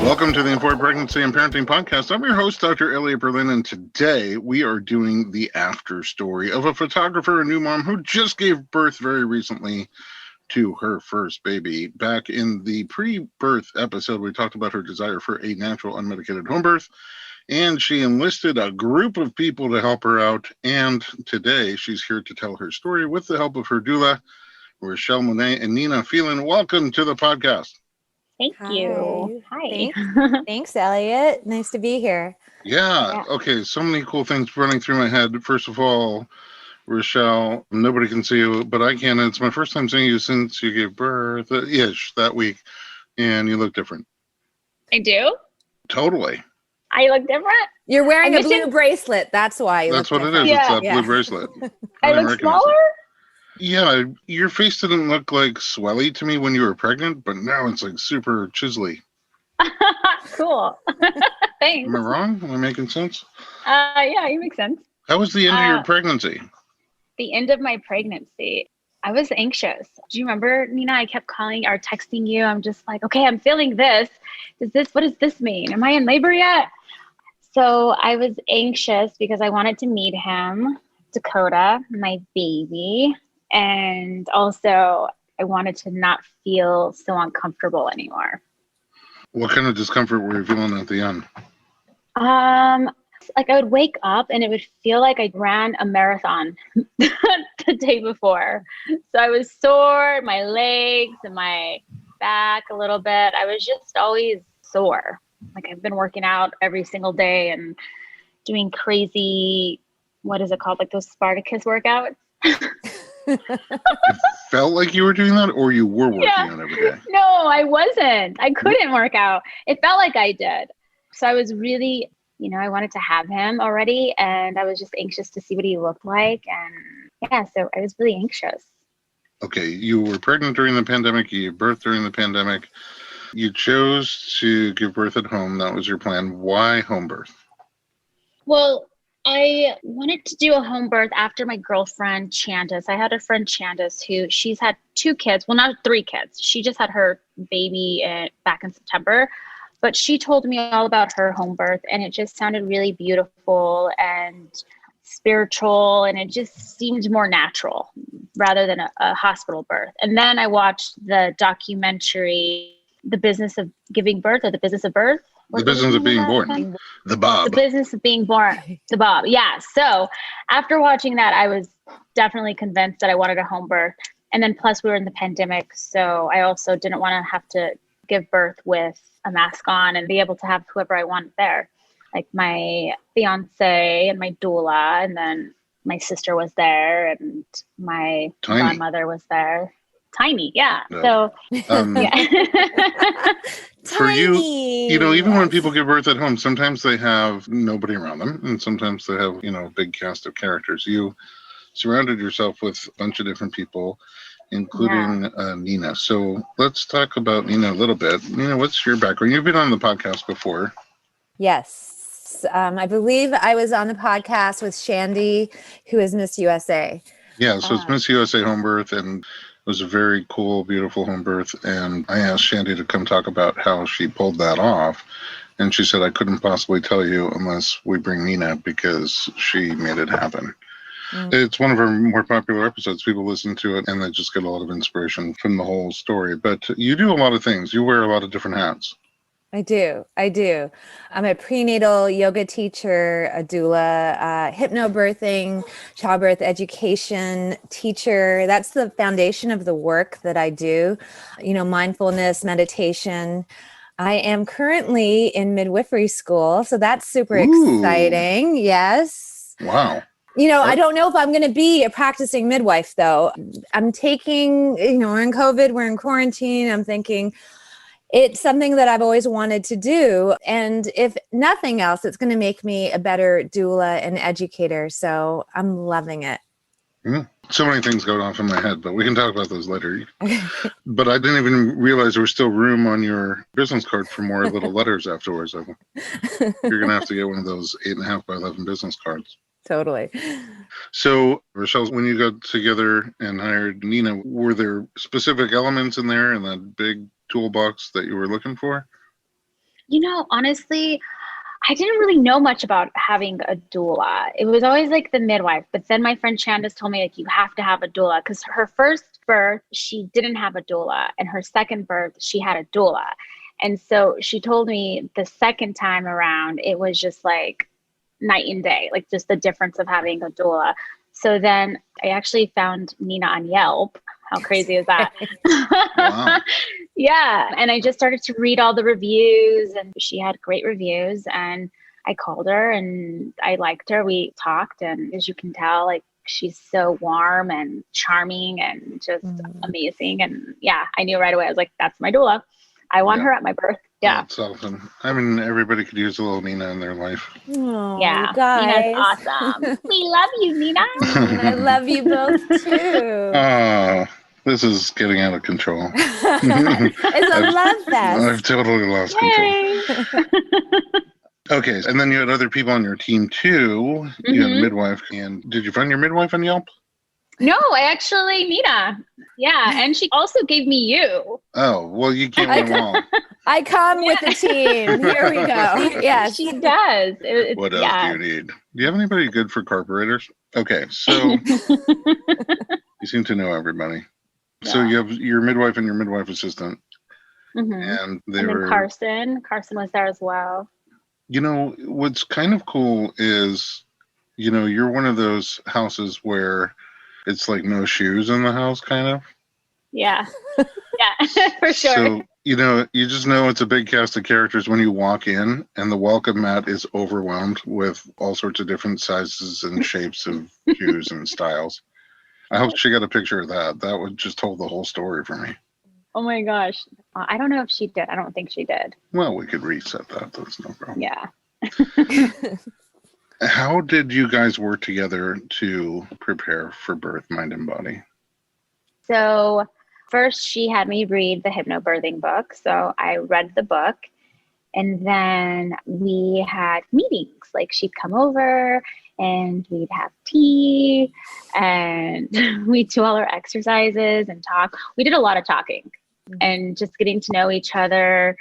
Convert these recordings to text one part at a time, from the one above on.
Welcome to the Informed Pregnancy and Parenting Podcast. I'm your host, Dr. Elliot Berlin, and today we are doing the after story of a photographer and new mom who just gave birth very recently to her first baby. Back in the pre-birth episode, we talked about her desire for a natural, unmedicated home birth, and she enlisted a group of people to help her out. And today she's here to tell her story with the help of her doula, Richelle Monae and Nina Phelan. Welcome to the podcast. Thank you. Hi. Thanks, Elliot. Nice to be here. Yeah. Okay. So many cool things running through my head. First of all, Richelle, nobody can see you, but I can. It's my first time seeing you since you gave birth ish that week, and you look different. I do? Totally. I look different? You're wearing a blue bracelet. That's why. That's what different. It is. Yeah. It's that blue bracelet. I look smaller? Yeah, your face didn't look like swelly to me when you were pregnant, but now it's like super chiselly. Cool. Thanks. Am I wrong? Am I making sense? Yeah, you make sense. How was the end of your pregnancy? The end of my pregnancy, I was anxious. Do you remember, Nina? I kept calling or texting you. I'm just like, okay, I'm feeling this. What does this mean? Am I in labor yet? So I was anxious because I wanted to meet him, Dakota, my baby. And also, I wanted to not feel so uncomfortable anymore. What kind of discomfort were you feeling at the end? Like I would wake up and it would feel like I ran a marathon the day before. So I was sore, my legs and my back a little bit. I was just always sore. Like I've been working out every single day and doing crazy, what is it called? Like those Spartacus workouts. It felt like you were doing that, or you were working out every day? No, I wasn't. I couldn't work out. It felt like I did. So I was really, I wanted to have him already, and I was just anxious to see what he looked like. And yeah, so I was really anxious. Okay, you were pregnant during the pandemic. You gave birth during the pandemic. You chose to give birth at home. That was your plan. Why home birth? Well, I wanted to do a home birth after my girlfriend, Candace. I had a friend, Candace, she's had 2 kids. Well, not 3 kids. She just had her baby back in September. But she told me all about her home birth, and it just sounded really beautiful and spiritual, and it just seemed more natural rather than a hospital birth. And then I watched the documentary, The Business of Giving Birth, or The Business of Birth. The Business of Being Born. The Bob. The Business of Being Born. The Bob. Yeah. So after watching that, I was definitely convinced that I wanted a home birth. And then plus we were in the pandemic. So I also didn't want to have to give birth with a mask on and be able to have whoever I wanted there. Like my fiance and my doula. And then my sister was there and my grandmother was there. Tiny, yeah. No. So, yeah. For you, even when people give birth at home, sometimes they have nobody around them, and sometimes they have, a big cast of characters. You surrounded yourself with a bunch of different people, including Nina. So let's talk about Nina a little bit. Nina, what's your background? You've been on the podcast before. Yes. I believe I was on the podcast with Shandy, who is Miss USA. Yeah, so it's Miss USA Home Birth, and it was a very cool, beautiful home birth. And I asked Shandy to come talk about how she pulled that off. And she said, I couldn't possibly tell you unless we bring Nina, because she made it happen. It's one of our more popular episodes. People listen to it and they just get a lot of inspiration from the whole story. But you do a lot of things. You wear a lot of different hats. I do. I'm a prenatal yoga teacher, a doula, hypnobirthing, childbirth education teacher. That's the foundation of the work that I do. Mindfulness, meditation. I am currently in midwifery school, so that's super exciting. Yes. Wow. I don't know if I'm going to be a practicing midwife, though. I'm taking, we're in COVID, we're in quarantine. I'm thinking, it's something that I've always wanted to do. And if nothing else, it's going to make me a better doula and educator. So I'm loving it. So many things going off in my head, but we can talk about those later. But I didn't even realize there was still room on your business card for more little letters afterwards. You're going to have to get one of those 8.5 by 11 business cards. Totally. So, Richelle, when you got together and hired Nina, were there specific elements in there in that big toolbox that you were looking for? Honestly, I didn't really know much about having a doula. It was always like the midwife. But then my friend Candace told me, like, you have to have a doula, because her first birth, she didn't have a doula. And her second birth, she had a doula. And so she told me the second time around, it was just like night and day, like just the difference of having a doula. So then I actually found Nina on Yelp. How crazy is that? Wow. Yeah. And I just started to read all the reviews, and she had great reviews, and I called her and I liked her. We talked, and as you can tell, like, she's so warm and charming and just amazing. And yeah, I knew right away. I was like, that's my doula. I want her at my birth. Yeah. That's awesome. I mean, everybody could use a little Nina in their life. Oh, Yeah. you guys. Nina's awesome. We love you, Nina. I love you both too. Oh, this is getting out of control. It's a love fest. I've totally lost control. Okay, and then you had other people on your team too. You had a midwife. And did you find your midwife on Yelp? No, Nina. Yeah, and she also gave me you. Oh, well, you can't win them all. I come with the team. Here we go. Yes. She does. What else do you need? Do you have anybody good for carburetors? Okay, so you seem to know everybody. Yeah. So you have your midwife and your midwife assistant. And then Carson was there as well. What's kind of cool is, you're one of those houses where it's like no shoes in the house, kind of. Yeah. Yeah, for sure. So, you just know it's a big cast of characters when you walk in, and the welcome mat is overwhelmed with all sorts of different sizes and shapes of shoes and styles. I hope she got a picture of that. That would just tell the whole story for me. Oh my gosh. I don't know if she did. I don't think she did. Well, we could reset that. That's no problem. Yeah. How did you guys work together to prepare for birth, mind, and body? So first she had me read the hypnobirthing book. So I read the book, and then we had meetings. Like, she'd come over and we'd have tea, and we'd do all our exercises and talk. We did a lot of talking and just getting to know each other.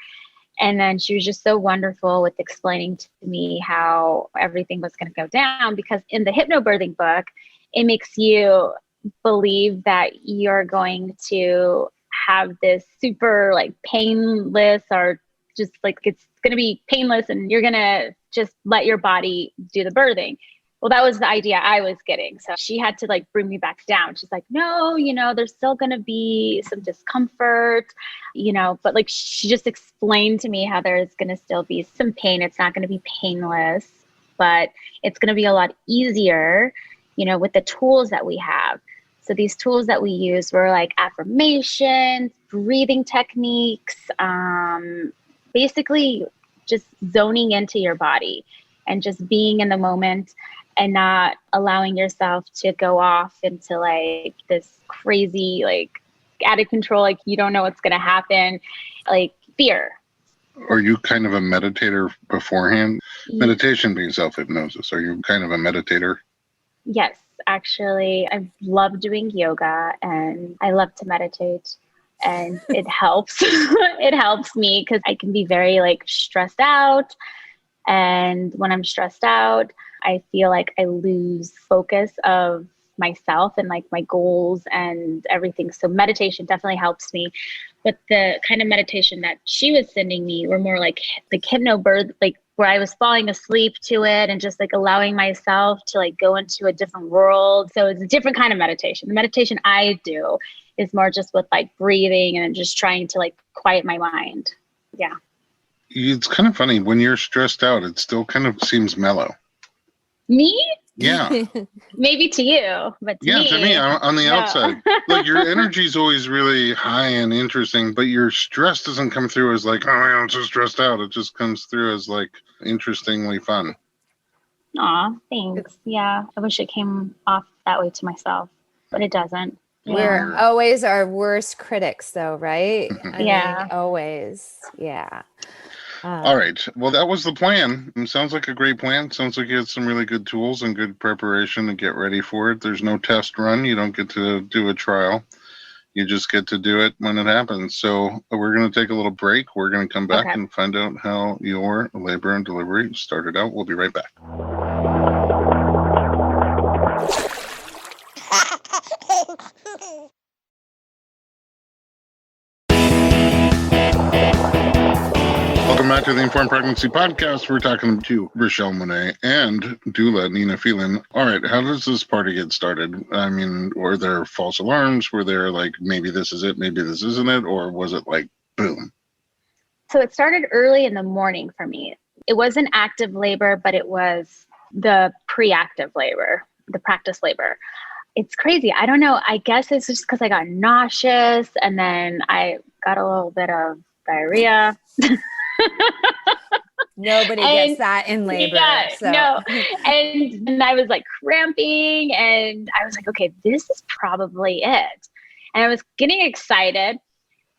And then she was just so wonderful with explaining to me how everything was going to go down, because in the hypnobirthing book, it makes you believe that you're going to have this super like painless, or just like it's going to be painless, and you're going to just let your body do the birthing. Well, that was the idea I was getting. So she had to like bring me back down. She's like, no, there's still going to be some discomfort, but like she just explained to me how there's going to still be some pain. It's not going to be painless, but it's going to be a lot easier, with the tools that we have. So these tools that we use were like affirmations, breathing techniques, basically just zoning into your body and just being in the moment, and not allowing yourself to go off into like this crazy, like out of control, like you don't know what's going to happen, like fear. Are you kind of a meditator beforehand? Meditation being self-hypnosis. Are you kind of a meditator? Yes, actually. I love doing yoga, and I love to meditate, and it helps. It helps me because I can be very like stressed out. And when I'm stressed out, I feel like I lose focus of myself and like my goals and everything. So meditation definitely helps me. But the kind of meditation that she was sending me were more like hypnobirth, like where I was falling asleep to it and just like allowing myself to like go into a different world. So it's a different kind of meditation. The meditation I do is more just with like breathing and just trying to like quiet my mind. Yeah. It's kind of funny when you're stressed out, it still kind of seems mellow. Me? Yeah. Maybe to you, but to me, on the outside. Like, your energy's always really high and interesting, but your stress doesn't come through as like, oh, I'm so stressed out. It just comes through as like interestingly fun. Aw, thanks. Yeah, I wish it came off that way to myself, but it doesn't. We're always our worst critics, though, right? I mean, always. Yeah. All right. Well, that was the plan. It sounds like a great plan. Sounds like you had some really good tools and good preparation to get ready for it. There's no test run. You don't get to do a trial. You just get to do it when it happens. So we're going to take a little break. We're going to come back and find out how your labor and delivery started out. We'll be right back. Welcome back to the Informed Pregnancy Podcast. We're talking to Richelle Monae and doula Nina Phelan. All right, how does this party get started? I mean, were there false alarms? Were there like, maybe this is it, maybe this isn't it? Or was it like, boom? So it started early in the morning for me. It wasn't active labor, but it was the pre-active labor, the practice labor. It's crazy. I don't know. I guess it's just because I got nauseous and then I got a little bit of diarrhea. Nobody gets that in labor. Yeah, so. No. And I was like cramping and I was like, okay, this is probably it. And I was getting excited.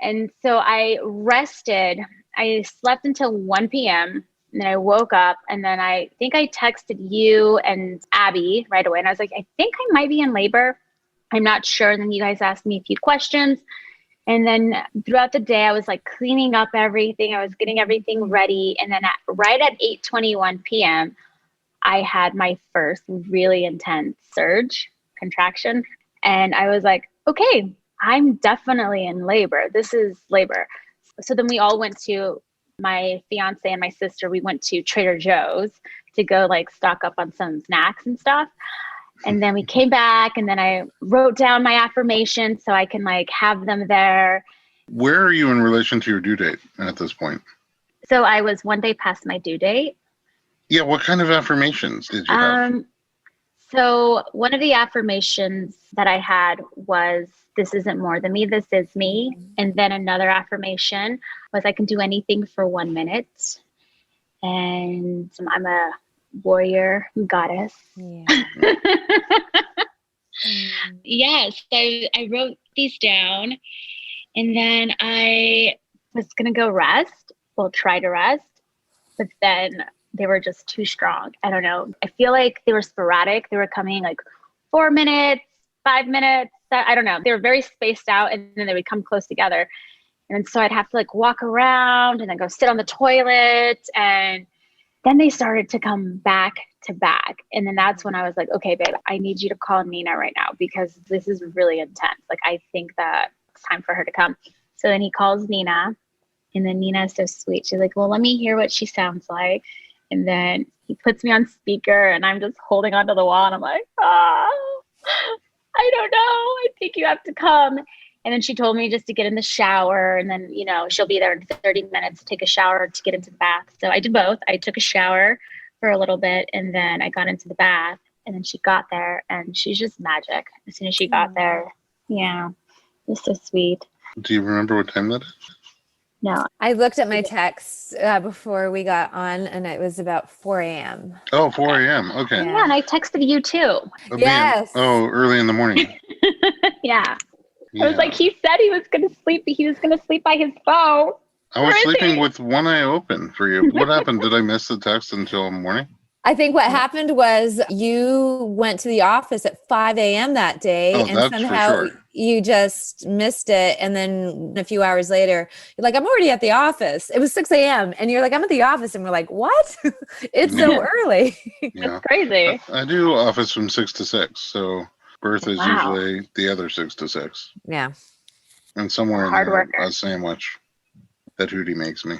And so I rested. I slept until 1 p.m. and then I woke up and then I think I texted you and Abby right away. And I was like, I think I might be in labor. I'm not sure. And then you guys asked me a few questions. And then throughout the day, I was like cleaning up everything. I was getting everything ready. And then right at 8:21 p.m., I had my first really intense surge contraction. And I was like, okay, I'm definitely in labor. This is labor. So then we all went to, my fiance and my sister, we went to Trader Joe's to go like stock up on some snacks and stuff. And then we came back and then I wrote down my affirmations so I can like have them there. Where are you in relation to your due date at this point? So I was 1 day past my due date. Yeah. What kind of affirmations did you have? So one of the affirmations that I had was, this isn't more than me, this is me. And then another affirmation was, I can do anything for 1 minute. And I'm a warrior goddess. Yeah. Yes, I wrote these down and then I was going to go rest. Well, try to rest, but then they were just too strong. I don't know. I feel like they were sporadic. They were coming like 4 minutes, 5 minutes. I don't know. They were very spaced out and then they would come close together. And so I'd have to like walk around and then go sit on the toilet. And then they started to come back to back. And then that's when I was like, okay, babe, I need you to call Nina right now because this is really intense. Like, I think that it's time for her to come. So then he calls Nina and then Nina is so sweet. She's like, well, let me hear what she sounds like. And then he puts me on speaker and I'm just holding onto the wall and I'm like, oh, I don't know. I think you have to come. And then she told me just to get in the shower and then, you know, she'll be there in 30 minutes, take a shower to get into the bath. So I did both. I took a shower for a little bit and then I got into the bath and then she got there and she's just magic. As soon as she got there, yeah, it was so sweet. Do you remember what time that is? No. I looked at my texts before we got on and it was about 4 a.m. Oh, 4 a.m. Okay. Yeah, and I texted you too. Yes. Early in the morning. Yeah. I was like, he said he was going to sleep, but he was going to sleep by his phone. I was sleeping with one eye open for you. What happened? Did I miss the text until morning? I think what happened was you went to the office at 5 a.m. that day and somehow you just missed it. And then a few hours later, you're like, I'm already at the office. It was 6 a.m. And you're like, I'm at the office. And we're like, what? It's so early. That's crazy. I do office from 6 to 6. So birth is usually the other 6 to 6. Yeah. And somewhere in there, a sandwich that Hootie makes me.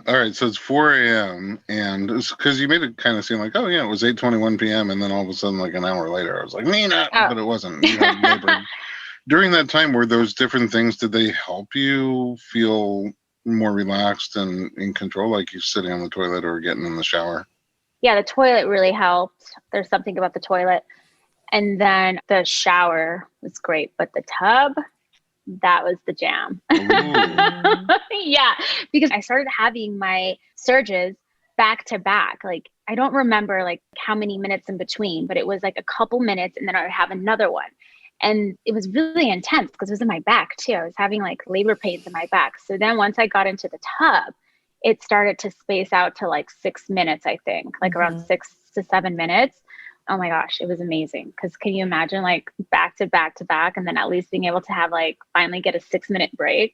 All right, so it's 4 a.m. and because you made it kind of seem like, oh yeah, it was 8:21 p.m. and then all of a sudden, like an hour later, I was like, Nina, but it wasn't. You had labor. During that time, were those different things? Did they help you feel more relaxed and in control, like you're sitting on the toilet or getting in the shower? Yeah, the toilet really helped. There's something about the toilet, and then the shower was great, but the tub. That was the jam. Yeah, because I started having my surges back to back. Like, I don't remember like how many minutes in between, but it was like a couple minutes and then I would have another one. And it was really intense because it was in my back too. I was having like labor pains in my back. So then once I got into the tub, it started to space out to like 6 minutes, I think, like around 6 to 7 minutes. Oh my gosh, it was amazing. Because can you imagine like back to back to back, and then at least being able to have like finally get a 6-minute break?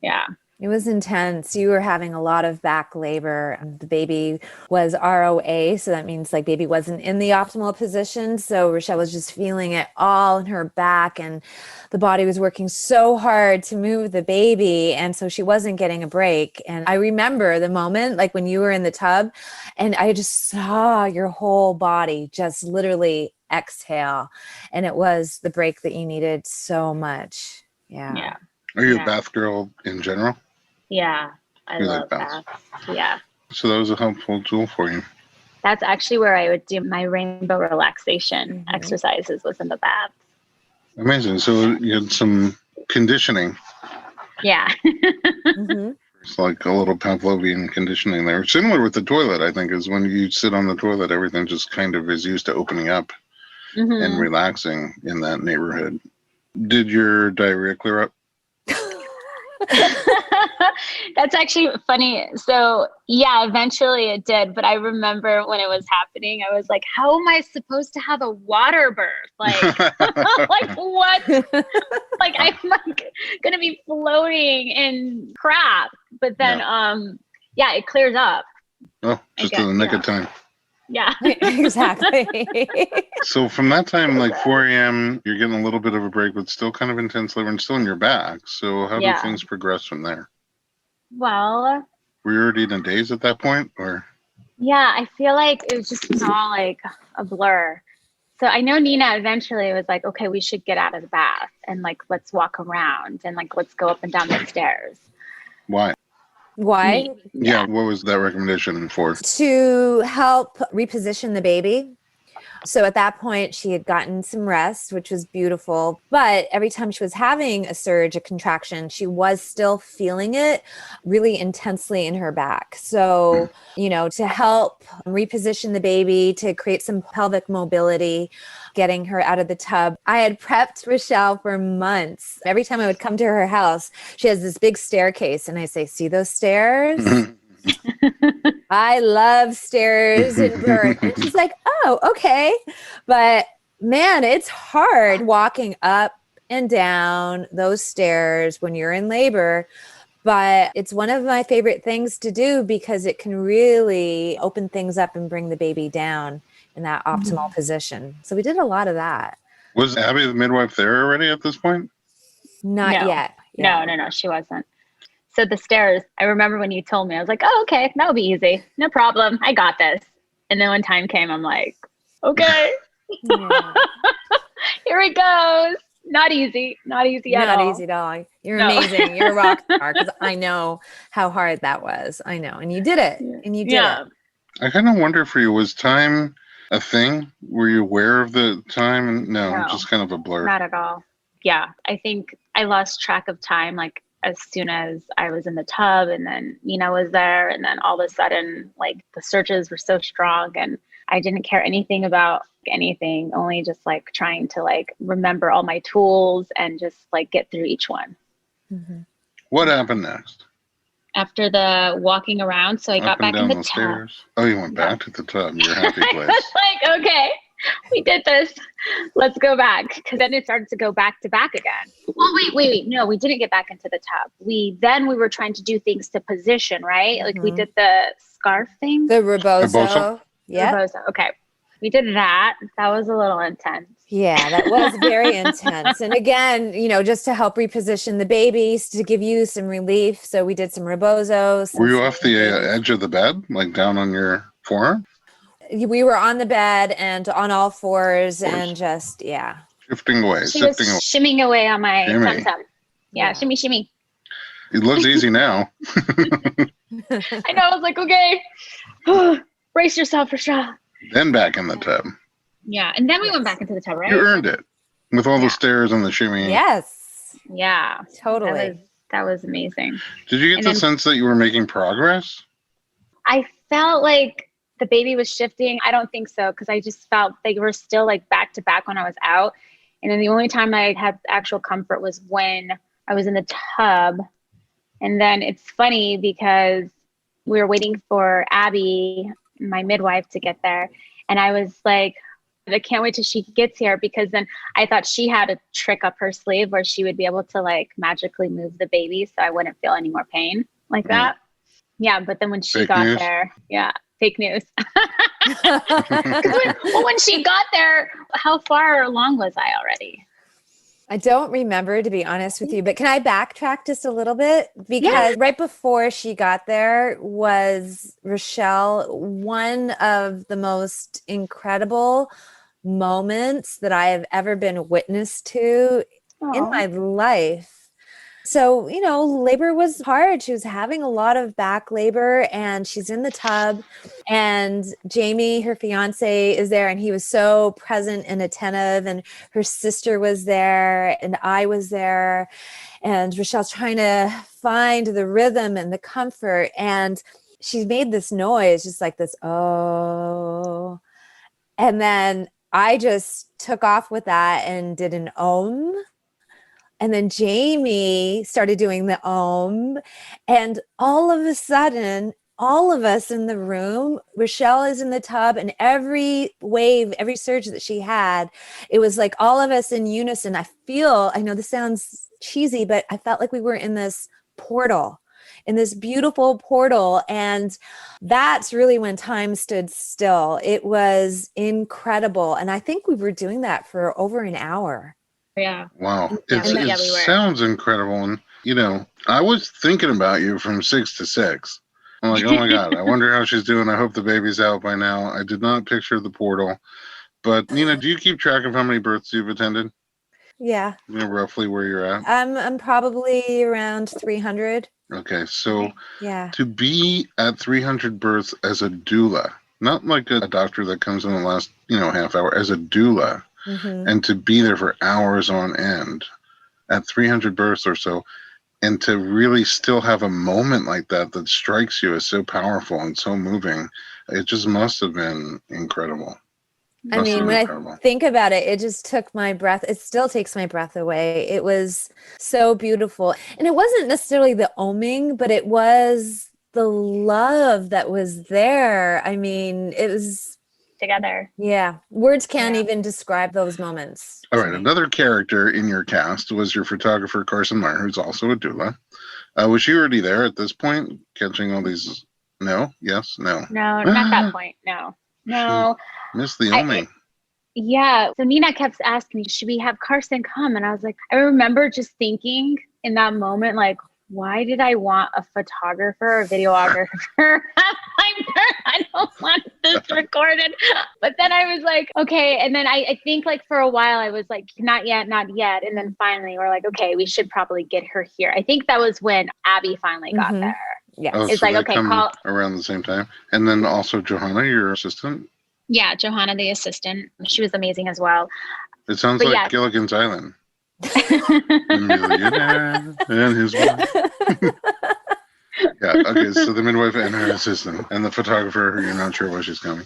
Yeah. It was intense. You were having a lot of back labor. The baby was ROA, so that means like baby wasn't in the optimal position. So Richelle was just feeling it all in her back, and the body was working so hard to move the baby. And so she wasn't getting a break. And I remember the moment, like when you were in the tub, and I just saw your whole body just literally exhale. And it was the break that you needed so much. Yeah. Yeah. Are you a bath girl in general? Yeah. I You love like baths? baths. Yeah. So that was a helpful tool for you. That's actually where I would do my rainbow relaxation exercises, was in the bath. Amazing. So you had some conditioning. Yeah. It's like a little Pavlovian conditioning there. Similar with the toilet, I think, is when you sit on the toilet, everything just kind of is used to opening up and relaxing in that neighborhood. Did your diarrhea clear up? That's actually funny. So yeah, eventually it did. But I remember when it was happening, I was like, how am I supposed to have a water birth? Like, like what? Like I'm like gonna be floating in crap. But then yeah, it clears up. Oh, just in the nick of time. Yeah. Exactly. So from that time, like 4 a.m., you're getting a little bit of a break, but still kind of intense labor and still in your back. So how do things progress from there? Well, were you already in a daze at that point, or? Yeah, I feel like it was just all like a blur. So I know Nina eventually was like, okay, we should get out of the bath and like, let's walk around and like, let's go up and down the stairs. Why? Why? Yeah, what was that recommendation for? To help reposition the baby. So at that point, she had gotten some rest, which was beautiful. But every time she was having a surge, a contraction, she was still feeling it really intensely in her back. So, you know, to help reposition the baby, to create some pelvic mobility, getting her out of the tub, I had prepped Richelle for months. Every time I would come to her house, she has this big staircase. And I say, see those stairs? I love stairs and birth. And she's like, oh, okay. But man, it's hard walking up and down those stairs when you're in labor. But it's one of my favorite things to do because it can really open things up and bring the baby down in that optimal position. So we did a lot of that. Was Abby the midwife there already at this point? Not yet. Yeah. No, she wasn't. So the stairs, I remember when you told me, I was like, oh, okay, that'll be easy. No problem. I got this. And then when time came, I'm like, okay, here it goes. Not easy. Not easy at all. Not easy at all. You're amazing. You're a rock star because I know how hard that was. I know. And you did it. And you did it. I kind of wonder for you, was time a thing? Were you aware of the time? No, just kind of a blur. Not at all. Yeah. I think I lost track of time. Like, as soon as I was in the tub and then Nina was there, and then all of a sudden, like the surges were so strong and I didn't care anything about anything, only just like trying to like remember all my tools and just like get through each one. What happened next? After the walking around, so I got back in the tub. Stairs. Oh, you went back to the tub, your happy place. Like, okay, we did this. Let's go back. Because then it started to go back to back again. Well, wait. No, we didn't get back into the tub. We were trying to do things to position, right? Like we did the scarf thing. The rebozo. Yeah. Rebozo. Okay. We did that. That was a little intense. Yeah, that was very intense. And again, you know, just to help reposition the babies, to give you some relief. So we did some rebozos. Were you off the edge of the bed, like down on your forearm? We were on the bed and on all fours and just, shifting away. She was shimmying away on my tum-tum. Yeah, shimmy. It looks easy now. I know. I was like, okay, brace yourself, Richelle. Then back in the tub. Yeah, and then we went back into the tub, right? You earned it with all the stairs and the shimmy. Yes. Yeah. Totally. That was amazing. Did you get the sense that you were making progress? I felt like the baby was shifting. I don't think so, because I just felt they were still like back to back when I was out. And then the only time I had actual comfort was when I was in the tub. And then it's funny because we were waiting for Abby, my midwife, to get there. And I was like, I can't wait till she gets here, because then I thought she had a trick up her sleeve where she would be able to like magically move the baby so I wouldn't feel any more pain like that. Yeah, but then when she Fake got news. there, fake news. When she got there, how far along was I already? I don't remember, to be honest with you, but can I backtrack just a little bit? Because right before she got there was Richelle, one of the most incredible moments that I have ever been witness to in my life. So, labor was hard. She was having a lot of back labor, and she's in the tub, and Jamie, her fiance, is there, and he was so present and attentive, and her sister was there, and I was there, and Rochelle's trying to find the rhythm and the comfort, and she made this noise, just like this, oh, and then I just took off with that and did an om. And then Jamie started doing the om. And all of a sudden, all of us in the room, Richelle is in the tub, and every wave, every surge that she had, it was like all of us in unison. I know this sounds cheesy, but I felt like we were in this portal, in this beautiful portal. And that's really when time stood still. It was incredible. And I think we were doing that for over an hour. Yeah. Wow. Yeah, It we were. sounds incredible. And, I was thinking about you from 6 to 6. I'm like, oh my God, I wonder how she's doing. I hope the baby's out by now. I did not picture the portal. But Nina, do you keep track of how many births you've attended? Yeah. Roughly where you're at? I'm probably around 300. Okay. So yeah, to be at 300 births as a doula, not like a doctor that comes in the last, half hour, as a doula, and to be there for hours on end at 300 births or so, and to really still have a moment like that strikes you as so powerful and so moving, it just must have been incredible. I mean, when I think about it, it just took my breath. It still takes my breath away. It was so beautiful. And it wasn't necessarily the oming, but it was the love that was there. I mean, it was together. Yeah. Words can't even describe those moments. All right. Another character in your cast was your photographer, Carson Meyer, who's also a doula. Was she already there at this point, catching all these? No? Yes? No? No, not that point. No. Missed the oming. Yeah. So Nina kept asking me, should we have Carson come? And I was like, I remember just thinking in that moment, like, why did I want a photographer or videographer? I don't want this recorded. But then I was like, okay. And then I think like for a while I was like, not yet. And then finally we're like, okay, we should probably get her here. I think that was when Abby finally got there. Yeah. Oh, it's so like, okay, call around the same time. And then also Johanna, your assistant. Yeah, Johanna, the assistant. She was amazing as well. It sounds like Gilligan's Island. The millionaire and his wife. Yeah, okay, so the midwife and her assistant and the photographer who you're not sure why she's coming.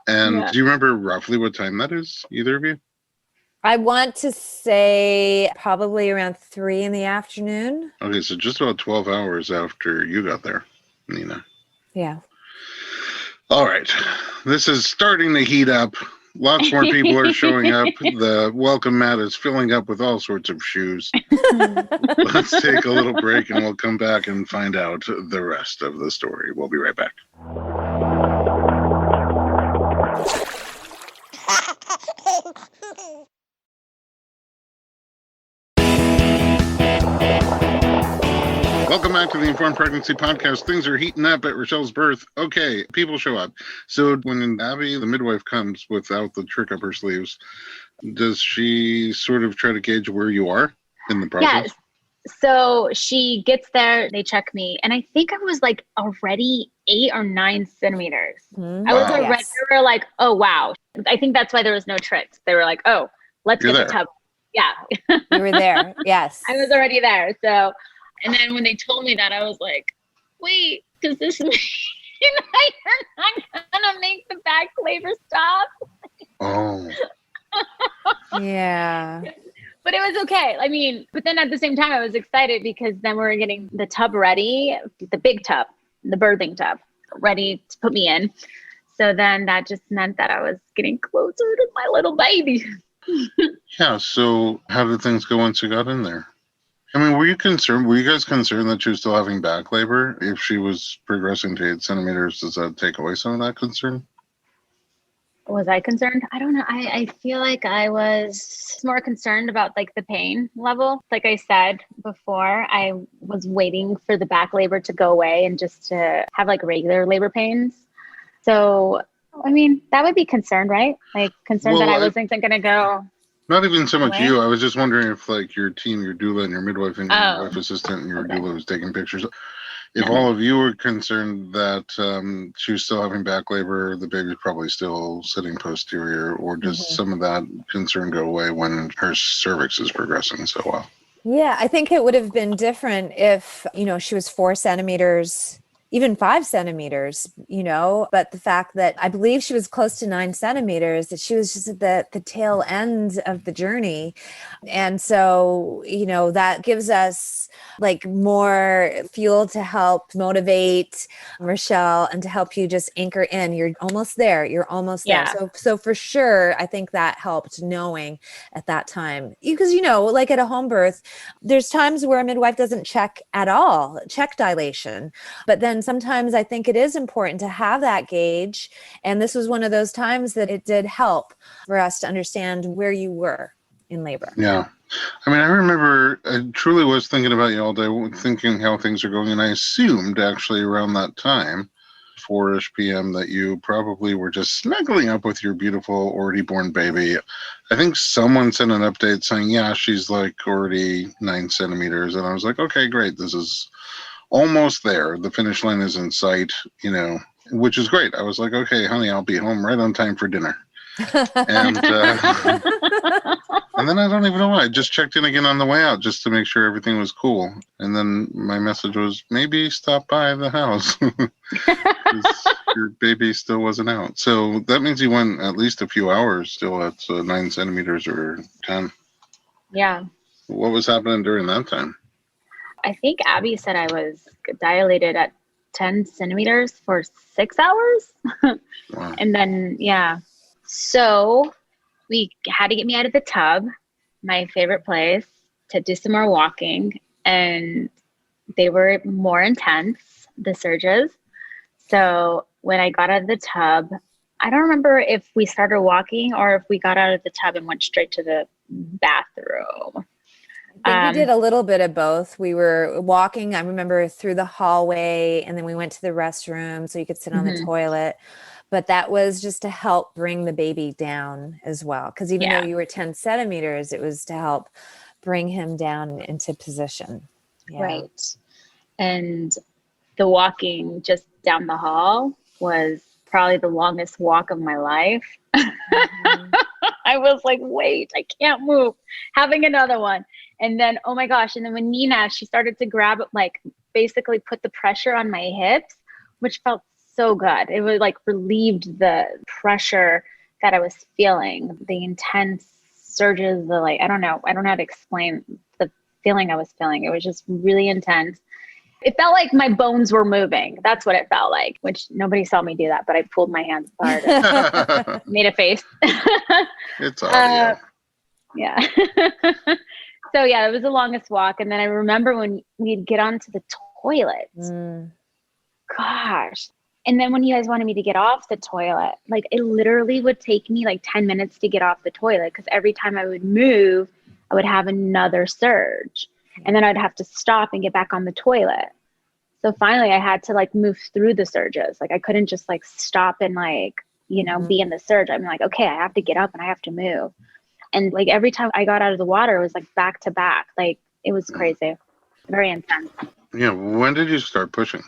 And do you remember roughly what time that is, either of you? I want to say probably around 3 p.m. Okay, so just about 12 hours after you got there, Nina. Yeah. All right, this is starting to heat up. Lots more people are showing up. The welcome mat is filling up with all sorts of shoes. Let's take a little break and we'll come back and find out the rest of the story. We'll be right back. Welcome back to the Informed Pregnancy Podcast. Things are heating up at Richelle's birth. Okay, people show up. So when Abby, the midwife, comes without the trick up her sleeves, does she sort of try to gauge where you are in the process? Yes. So she gets there, they check me, and I think I was like already 8 or 9 centimeters. I was already, they were like, oh, wow. I think that's why there was no tricks. They were like, oh, let's get the tub. Yeah. You were there. Yes. I was already there. So, and then when they told me that, I was like, wait, does this mean that you're not going to make the back labor stop? Oh. Yeah. But it was okay. I mean, but then at the same time, I was excited because then we were getting the tub ready, the big tub, the birthing tub, ready to put me in. So then that just meant that I was getting closer to my little baby. Yeah. So how did things go once you got in there? I mean, were you guys concerned that she was still having back labor? If she was progressing to 8 centimeters, does that take away some of that concern? Was I concerned? I don't know. I feel like I was more concerned about like the pain level. Like I said before, I was waiting for the back labor to go away and just to have like regular labor pains. So, I mean, that would be concerned, right? Like concerned that I wasn't going to go. Not even so much away? you. I was just wondering if like your team, your doula and your midwife and your midwife Oh, assistant and your okay. doula was taking pictures. If No. all of you were concerned that she was still having back labor, the baby's probably still sitting posterior, or does some of that concern go away when her cervix is progressing so well? Yeah, I think it would have been different if, she was 4 centimeters, even 5 centimeters, but the fact that I believe she was close to 9 centimeters, that she was just at the tail end of the journey. And so, that gives us like more fuel to help motivate Richelle and to help you just anchor in. You're almost there. You're almost there. Yeah. So for sure, I think that helped knowing at that time, because, like at a home birth, there's times where a midwife doesn't check at all, check dilation. But then sometimes I think it is important to have that gauge. And this was one of those times that it did help for us to understand where you were in labor. Yeah. I mean, I remember I truly was thinking about you all day, thinking how things are going. And I assumed actually around that time, 4-ish p.m., that you probably were just snuggling up with your beautiful already born baby. I think someone sent an update saying, yeah, she's like already 9 centimeters. And I was like, okay, great. This is almost there. The finish line is in sight, which is great. I was like, okay, honey, I'll be home right on time for dinner. And and then I don't even know why. I just checked in again on the way out just to make sure everything was cool. And then my message was, maybe stop by the house. Your baby still wasn't out. So that means you went at least a few hours still at 9 centimeters or 10. Yeah. What was happening during that time? I think Abby said I was dilated at 10 centimeters for 6 hours. Wow. And then, yeah. So we had to get me out of the tub, my favorite place, to do some more walking. And they were more intense, the surges. So when I got out of the tub, I don't remember if we started walking or if we got out of the tub and went straight to the bathroom. I think we did a little bit of both. We were walking, I remember, through the hallway, and then we went to the restroom so you could sit on the toilet. But that was just to help bring the baby down as well. Because even though you were 10 centimeters, it was to help bring him down into position. Yeah. Right. And the walking just down the hall was probably the longest walk of my life. I was like, wait, I can't move. Having another one. And then, oh my gosh. And then when Nina, she started to grab, like basically put the pressure on my hips, which felt so good. It was like relieved the pressure that I was feeling, the intense surges, the like, I don't know how to explain the feeling I was feeling. It was just really intense. It felt like my bones were moving. That's what it felt like, which nobody saw me do that, but I pulled my hands apart and made a face. It's audio. Yeah. So yeah, it was the longest walk. And then I remember when we'd get onto the toilet. Gosh. And then when you guys wanted me to get off the toilet, like it literally would take me like 10 minutes to get off the toilet, because every time I would move, I would have another surge. And then I'd have to stop and get back on the toilet. So finally I had to like move through the surges. Like I couldn't just like stop and like, be in the surge. I'm like, okay, I have to get up and I have to move. And like every time I got out of the water, it was like back to back. Like it was crazy, very intense. Yeah. When did you start pushing?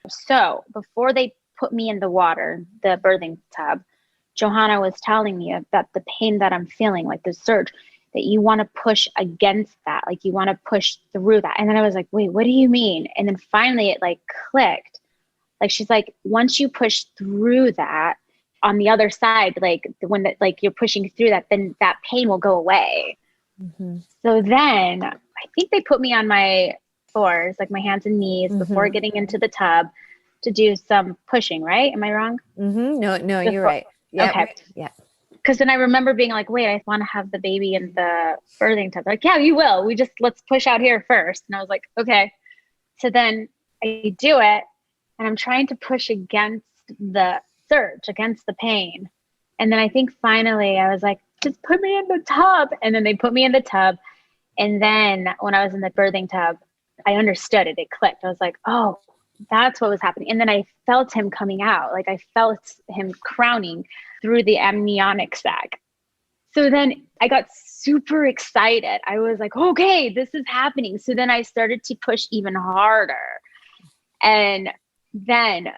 So before they put me in the water, the birthing tub, Johanna was telling me that the pain that I'm feeling, like the surge, that you want to push against that. Like you want to push through that. And then I was like, wait, what do you mean? And then finally it like clicked. Like, she's like, once you push through that on the other side, like when that, like you're pushing through that, then that pain will go away. So then I think they put me on my fours, like my hands and knees before getting into the tub. to do some pushing, right? Am I wrong? No, you're right. Yeah. Okay. Yeah. Because then I remember being like, wait, I want to have the baby in the birthing tub. They're like, yeah, you will. Let's push out here first. And I was like, okay. So then I do it and I'm trying to push against the surge, against the pain. And then I think finally I was like, just put me in the tub. And then they put me in the tub. And then when I was in the birthing tub, I understood it. It clicked. I was like, oh, that's what was happening. And then I felt him coming out. Like I felt him crowning through the amniotic sac. So then I got super excited. I was like, okay, this is happening. So then I started to push even harder. And then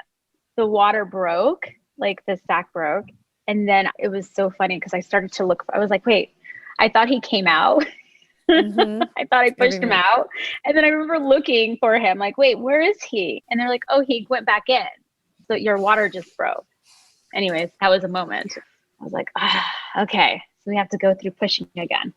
the water broke, like the sac broke. And then it was so funny because I started to look, I was like, wait, I thought he came out. I thought I pushed him out. And then I remember looking for him, like, wait, where is he? And they're like, oh, he went back in. So your water just broke. Anyways, that was a moment. I was like, okay, so we have to go through pushing again.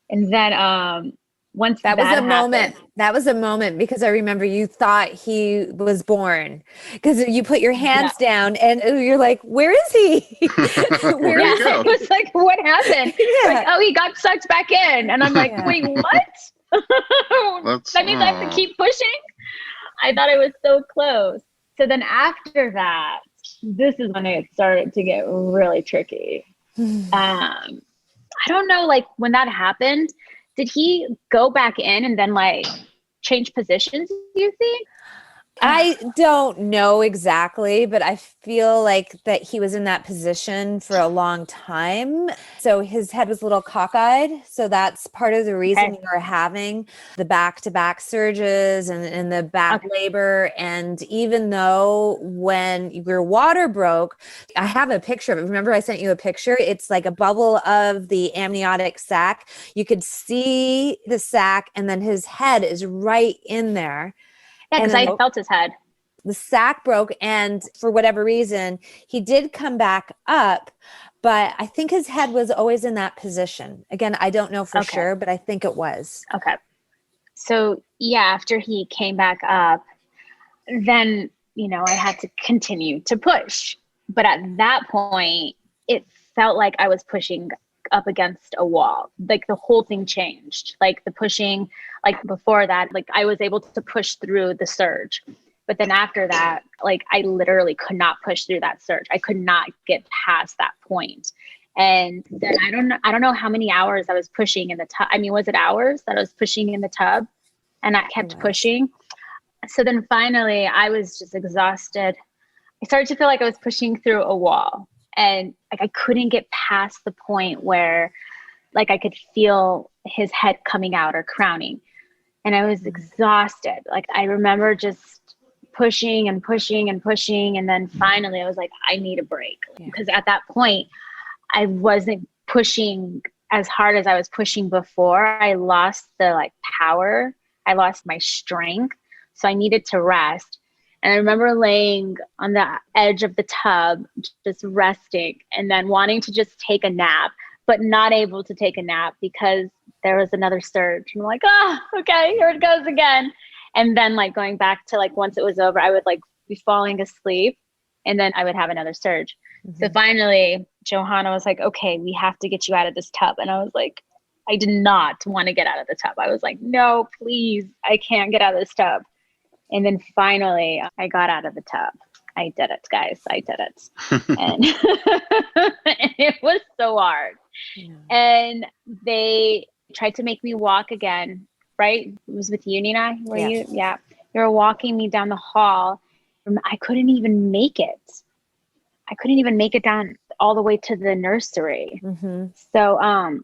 And then once that was a moment. That was a moment because I remember you thought he was born because you put your hands down and you're like, where is he? Where did he go? It was like, what happened? Like, oh, he got sucked back in. And I'm like, wait, what? That means I have to keep pushing? I thought I was so close. So then after that, this is when it started to get really tricky. I don't know, like when that happened, did he go back in and then like change positions, do you think? I don't know exactly, but I feel like that he was in that position for a long time. So his head was a little cockeyed. So that's part of the reason you were having the back-to-back surges and the back labor. And even though when your water broke, I have a picture of it. Remember I sent you a picture? It's like a bubble of the amniotic sac. You could see the sac and then his head is right in there. Yeah, because I felt his head. The sac broke, and for whatever reason, he did come back up, but I think his head was always in that position. Again, I don't know for sure, but I think it was. Okay. So, yeah, after he came back up, then, I had to continue to push. But at that point, it felt like I was pushing up against a wall. Like the whole thing changed. Like the pushing, like before that, like I was able to push through the surge. But then after that, like I literally could not push through that surge. I could not get past that point. And then I don't know how many hours I was pushing in the tub. I mean, was it hours that I was pushing in the tub? And I kept pushing. So then finally I was just exhausted. I started to feel like I was pushing through a wall. And like I couldn't get past the point where like I could feel his head coming out or crowning. And I was exhausted. Like I remember just pushing and pushing and pushing. And then finally I was like, I need a break. Because at that point, I wasn't pushing as hard as I was pushing before. I lost the like power. I lost my strength. So I needed to rest. And I remember laying on the edge of the tub, just resting and then wanting to just take a nap, but not able to take a nap because there was another surge. And I'm like, okay, here it goes again. And then like going back to like, once it was over, I would like be falling asleep and then I would have another surge. So finally, Johanna was like, okay, we have to get you out of this tub. And I was like, I did not want to get out of the tub. I was like, no, please, I can't get out of this tub. And then finally, I got out of the tub. I did it, guys. I did it. And it was so hard. Yeah. And they tried to make me walk again, right? It was with you, Nina? Were you? Yeah. They were walking me down the hall. I couldn't even make it. I couldn't even make it down all the way to the nursery. So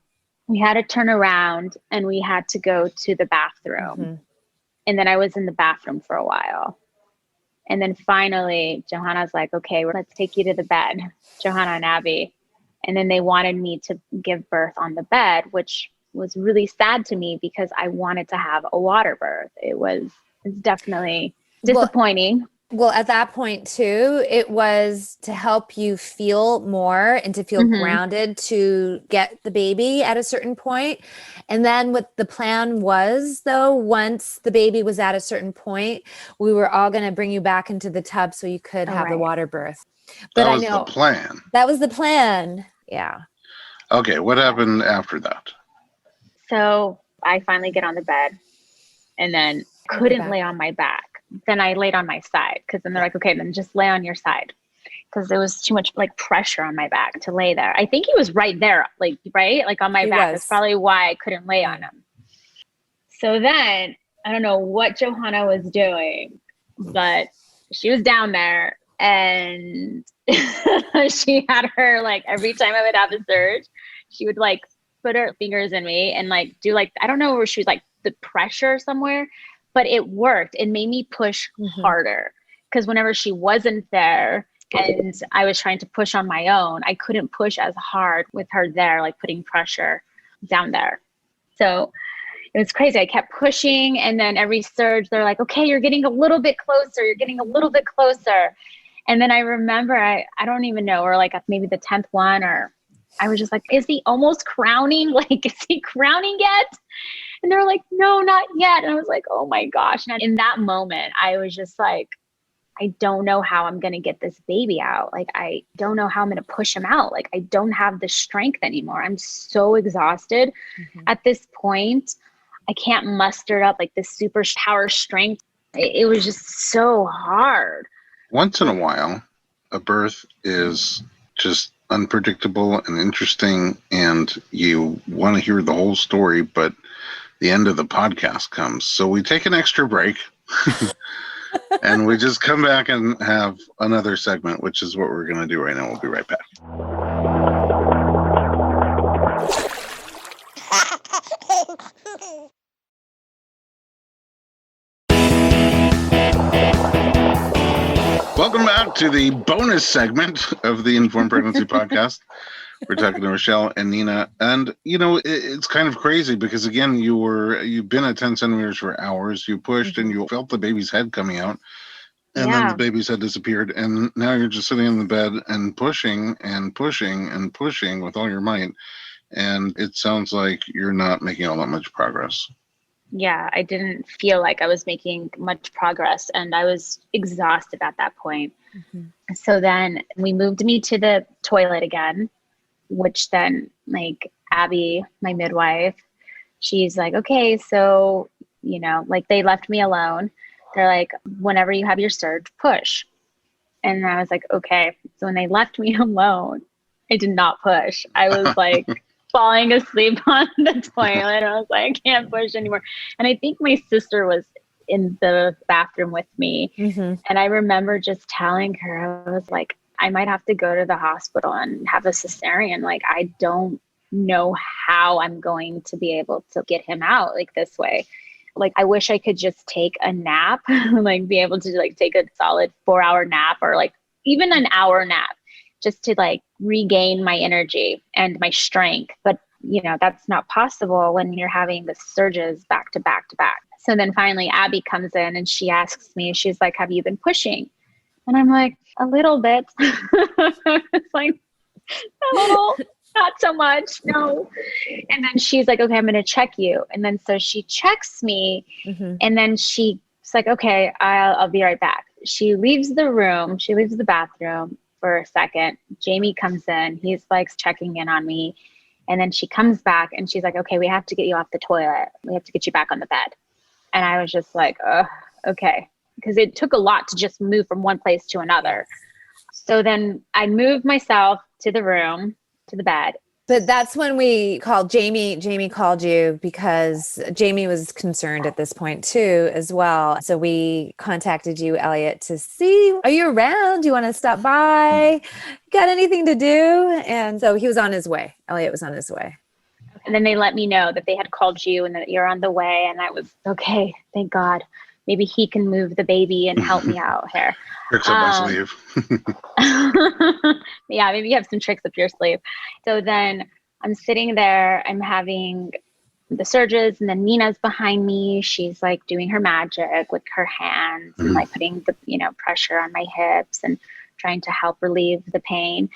we had to turn around and we had to go to the bathroom. And then I was in the bathroom for a while. And then finally, Johanna's like, okay, let's take you to the bed, Johanna and Abby. And then they wanted me to give birth on the bed, which was really sad to me because I wanted to have a water birth. It's definitely disappointing. Well, at that point too, it was to help you feel more and to feel grounded to get the baby at a certain point. And then what the plan was, though, once the baby was at a certain point, we were all going to bring you back into the tub so you could have the water birth. But That was the plan. That was the plan. Yeah. Okay, what happened after that? So I finally get on the bed and then couldn't lay on my back. Then I laid on my side because then they're like, okay, then just lay on your side. Because there was too much like pressure on my back to lay there. I think he was right there, like, right? Like on my back. That's probably why I couldn't lay on him. So then I don't know what Johanna was doing, but she was down there and she had her, like, every time I would have a surge, she would like put her fingers in me and like do like, I don't know where she was, like the pressure somewhere, but it worked. It made me push harder because whenever she wasn't there and I was trying to push on my own, I couldn't push as hard with her there, like putting pressure down there. So it was crazy. I kept pushing, and then every surge, they're like, okay, you're getting a little bit closer. You're getting a little bit closer. And then I remember, I don't even know, or like maybe the 10th one, or I was just like, is he almost crowning? Like, is he crowning yet? And they're like, no, not yet. And I was like, oh my gosh. And in that moment, I was just like, I don't know how I'm going to get this baby out. Like, I don't know how I'm going to push him out. Like, I don't have the strength anymore. I'm so exhausted at this point. I can't muster up like this super power strength. It was just so hard. Once in a while, a birth is just unpredictable and interesting, and you want to hear the whole story, but the end of the podcast comes. So we take an extra break and we just come back and have another segment, which is what we're going to do right now. We'll be right back. Welcome back to the bonus segment of the Informed Pregnancy Podcast. We're talking to Richelle and Nina, and it's kind of crazy because again, you've been at 10 centimeters for hours. You pushed and you felt the baby's head coming out, and then the baby's head disappeared, and now you're just sitting in the bed and pushing and pushing and pushing with all your might, and it sounds like you're not making all that much progress. Yeah, I didn't feel like I was making much progress, and I was exhausted at that point. So then we moved me to the toilet again, which then like Abby, my midwife, she's like, okay, so, like they left me alone. They're like, whenever you have your surge, push. And I was like, okay. So when they left me alone, I did not push. I was like falling asleep on the toilet. I was like, I can't push anymore. And I think my sister was in the bathroom with me. And I remember just telling her, I was like, I might have to go to the hospital and have a cesarean. Like, I don't know how I'm going to be able to get him out like this way. Like, I wish I could just take a nap, like be able to like take a solid 4-hour nap, or like even an hour nap, just to like regain my energy and my strength. But that's not possible when you're having the surges back to back to back. So then finally Abby comes in and she asks me, she's like, have you been pushing? And I'm like, a little bit. It's like, a little, not so much, no. And then she's like, okay, I'm going to check you. And then so she checks me, and then she's like, okay, I'll be right back. She leaves the room. She leaves the bathroom for a second. Jamie comes in. He's like checking in on me. And then she comes back and she's like, okay, we have to get you off the toilet. We have to get you back on the bed. And I was just like, okay. Because it took a lot to just move from one place to another. So then I moved myself to the room, to the bed. But that's when we called Jamie. Jamie called you because Jamie was concerned at this point too, as well. So we contacted you, Elliot, to see, are you around? Do you want to stop by? Got anything to do? And so he was on his way. Elliot was on his way. And then they let me know that they had called you and that you're on the way. And I was, okay, thank God. Maybe he can move the baby and help me out here. Tricks up my sleeve. Yeah, maybe you have some tricks up your sleeve. So then I'm sitting there, I'm having the surges, and then Nina's behind me. She's like doing her magic with her hands and like putting the, pressure on my hips and trying to help relieve the pain.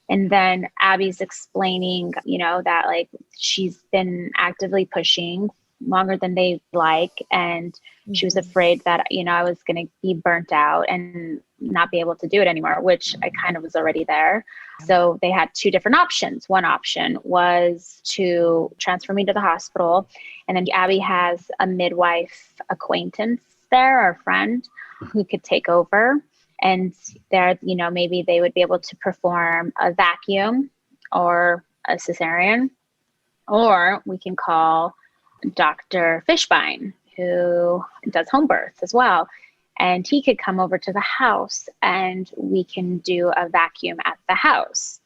And then Abby's explaining, that like she's been actively pushing longer than they like. And she was afraid that, I was going to be burnt out and not be able to do it anymore, which I kind of was already there. So they had two different options. One option was to transfer me to the hospital. And then Abby has a midwife acquaintance there, or a friend who could take over. And there, maybe they would be able to perform a vacuum or a cesarean, or we can call Dr. Fishbein, who does home births as well. And he could come over to the house and we can do a vacuum at the house.